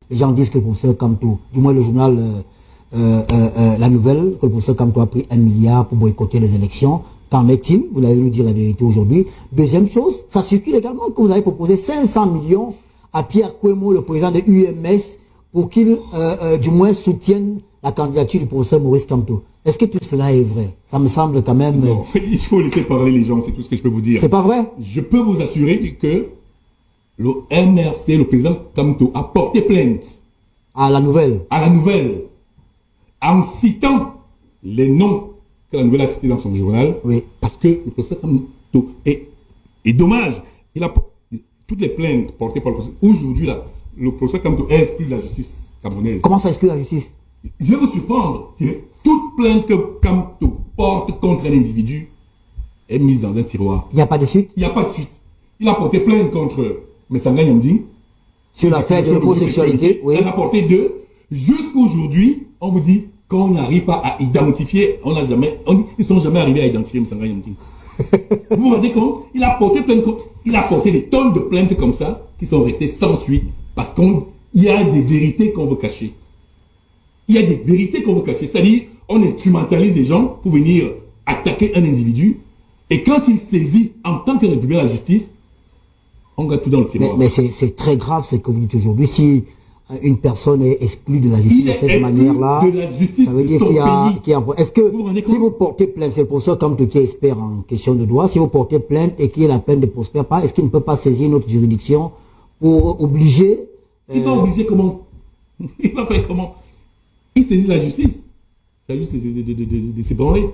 Les gens disent que le professeur Kamto, du moins le journal La Nouvelle, que le professeur Kamto a pris 1 milliard pour boycotter les élections. Qu'en est-il? Vous allez nous dire la vérité aujourd'hui. Deuxième chose, ça circule également que vous avez proposé 500 millions à Pierre Kouemo, le président de UMS, pour qu'il, du moins, soutienne la candidature du professeur Maurice Kamto. Est-ce que tout cela est vrai? Ça me semble quand même... Non, il faut laisser parler les gens, c'est tout ce que je peux vous dire. C'est pas vrai? Je peux vous assurer que le MRC, le président Kamto, a porté plainte. À La Nouvelle? À La Nouvelle. En citant les noms que La Nouvelle a cités dans son journal. Oui. Parce que le professeur Kamto est dommage. Il a toutes les plaintes portées par le professeur. Aujourd'hui, là, le professeur Kamto est exclu de la justice camerounaise. Comment ça exclut la justice? Je vais vous surprendre. Toute plainte que Kamto porte contre un individu est mise dans un tiroir. Il n'y a pas de suite? Il n'y a pas de suite. Il a porté plainte contre Messanga Nyamding. Sur l'affaire de l'homosexualité, oui. Il a porté 2. Jusqu'aujourd'hui, on vous dit qu'on n'arrive pas à identifier, ils ne sont jamais arrivés à identifier Messanga Nyamding. Vous vous rendez compte? Il a porté plainte, il a porté des tonnes de plaintes comme ça, qui sont restées sans suite, parce qu'il y a des vérités qu'on veut cacher. Il y a des vérités qu'on veut cacher. C'est-à-dire, on instrumentalise les gens pour venir attaquer un individu. Et quand il saisit en tant que républicain de la justice, on garde tout dans le tiroir. Mais c'est très grave ce que vous dites aujourd'hui. Si une personne est exclue de la justice de cette manière-là, ça veut dire qu'il y a... Est-ce que si vous portez plainte, c'est pour ça comme qui espère en question de droit, si vous portez plainte et qu'il y a la plainte ne prospère pas, est-ce qu'il ne peut pas saisir une autre juridiction pour obliger... Il va obliger comment? Il va faire comment? Il saisit la justice. C'est juste de s'ébranler.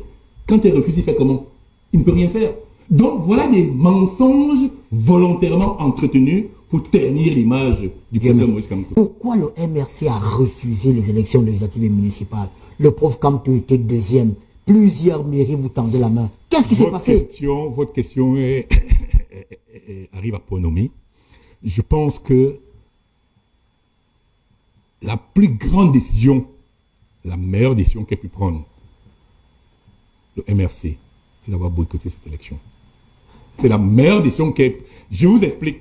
Quand il refuse, il fait comment? Il ne peut rien faire. Donc voilà des mensonges volontairement entretenus pour ternir l'image du professeur Maurice Kamto. Pourquoi le MRC a refusé les élections législatives et municipales? Le prof Kamto était deuxième. Plusieurs mairies vous tendaient la main. Qu'est-ce qui s'est passé? Votre question arrive à point nommé. Je pense que la plus grande décision, la meilleure décision qu'ait pu prendre le MRC, c'est d'avoir boycotté cette élection. C'est la meilleure décision qu'est... Je vous explique.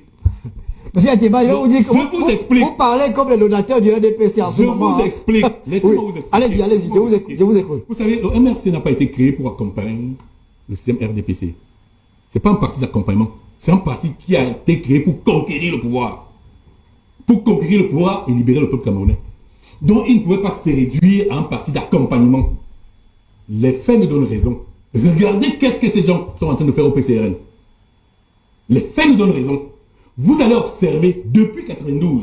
Monsieur Ateba, je vous dis que vous parlez comme le donateur du RDPC en ce moment. Je vous explique. Laissez-moi vous expliquer. Allez-y, je vous écoute. Vous savez, le MRC n'a pas été créé pour accompagner le système RDPC. Ce n'est pas un parti d'accompagnement. C'est un parti qui a été créé pour conquérir le pouvoir. Pour conquérir le pouvoir et libérer le peuple camerounais. Donc, il ne pouvait pas se réduire à un parti d'accompagnement. Les faits nous donnent raison. Regardez qu'est-ce que ces gens sont en train de faire au PCRN. Les faits nous donnent raison. Vous allez observer, depuis 92,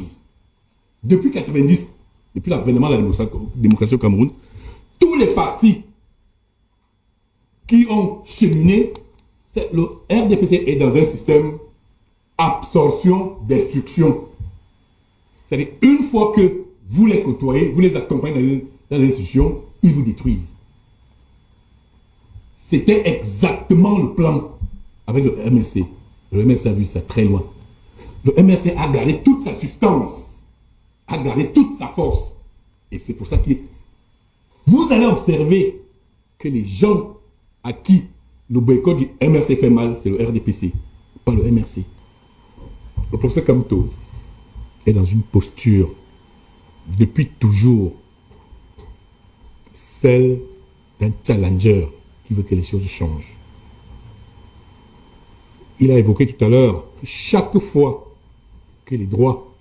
depuis 90, depuis l'avènement de la démocratie au Cameroun, tous les partis qui ont cheminé, le RDPC est dans un système absorption-destruction. C'est-à-dire, une fois que vous les côtoyez, vous les accompagnez dans les institutions, ils vous détruisent. C'était exactement le plan avec le MRC. Le MRC a vu ça très loin. Le MRC a gardé toute sa substance, a gardé toute sa force. Et c'est pour ça que vous allez observer que les gens à qui le boycott du MRC fait mal, c'est le RDPC, pas le MRC. Le professeur Kamto est dans une posture, depuis toujours, celle d'un challenger qui veut que les choses changent. Il a évoqué tout à l'heure que chaque fois que les droits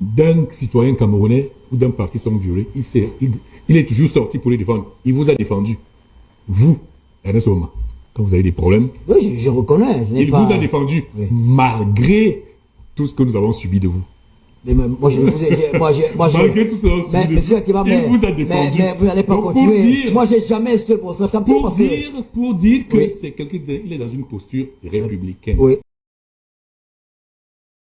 d'un citoyen camerounais ou d'un parti sont violés, il est toujours sorti pour les défendre. Il vous a défendu. Vous, Ernest Ouama, quand vous avez des problèmes. Oui, je reconnais. Il vous a défendu malgré tout ce que nous avons subi de vous. Malgré tout ce subi de vous, il vous a défendu. Mais vous n'allez pas continuer. Moi, j'ai jamais exclu le professeur Kamto. Pour dire que c'est quelqu'un, il est dans une posture républicaine. Oui.